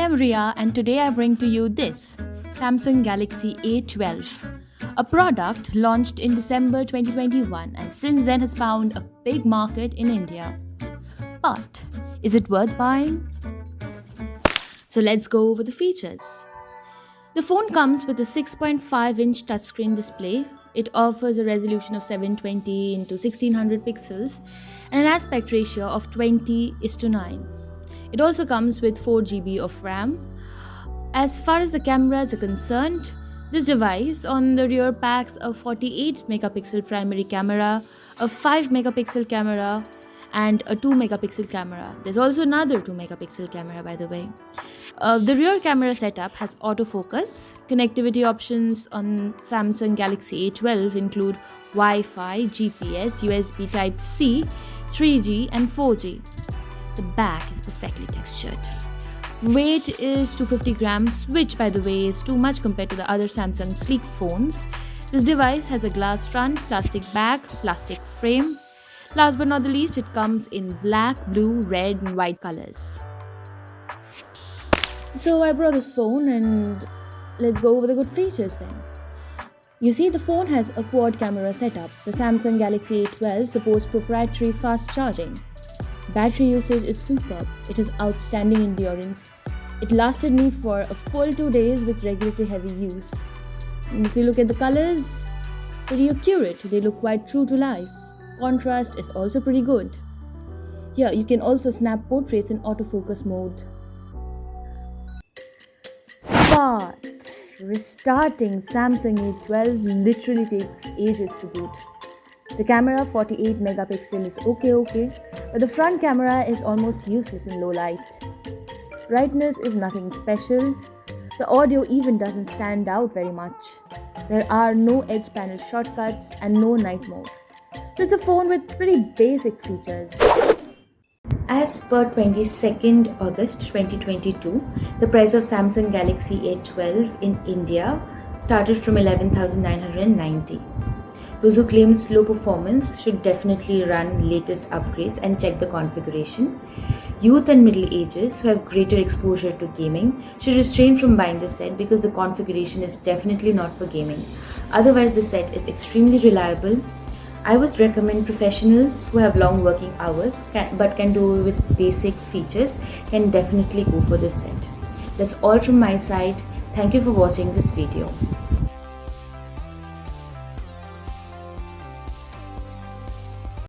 am Ria and today I bring to you this Samsung Galaxy A12, a product launched in December 2021 and since then has found a big market in India. But is it worth buying? So let's go over the features. The phone comes with a 6.5-inch touchscreen display. It offers a resolution of 720 into 1600 pixels and an aspect ratio of 20:9. It also comes with 4 GB of RAM. As far as the cameras are concerned, this device on the rear packs a 48 megapixel primary camera, a 5 megapixel camera, and a 2 megapixel camera. There's also another 2 megapixel camera, by the way. The rear camera setup has autofocus. Connectivity options on Samsung Galaxy A12 include Wi-Fi, GPS, USB Type-C, 3G and 4G. The back is perfectly textured. Weight is 250 grams, which by the way is too much compared to the other Samsung sleek phones. This device has a glass front, plastic back, plastic frame. Last but not the least, it comes in black, blue, red and white colors. So I brought this phone and let's go over the good features then. You see, the phone has a quad camera setup. The Samsung Galaxy A12 supports proprietary fast charging. Battery usage is superb. It has outstanding endurance. It lasted me for a full 2 days with regularly heavy use. And if you look at the colors, pretty accurate. They look quite true to life. Contrast is also pretty good. Here you can also snap portraits in autofocus mode. But restarting Samsung A12 literally takes ages to boot. The camera 48 megapixel is okay, but the front camera is almost useless in low light. Brightness is nothing special. The audio even doesn't stand out very much. There are no edge panel shortcuts and no night mode. So it's a phone with pretty basic features. As per 22nd August 2022, the price of Samsung Galaxy A12 in India started from 11,990. Those who claim slow performance should definitely run latest upgrades and check the configuration. Youth and middle ages who have greater exposure to gaming should refrain from buying the set because the configuration is definitely not for gaming. Otherwise, the set is extremely reliable. I would recommend professionals who have long working hours but can do with basic features can definitely go for this set. That's all from my side. Thank you for watching this video.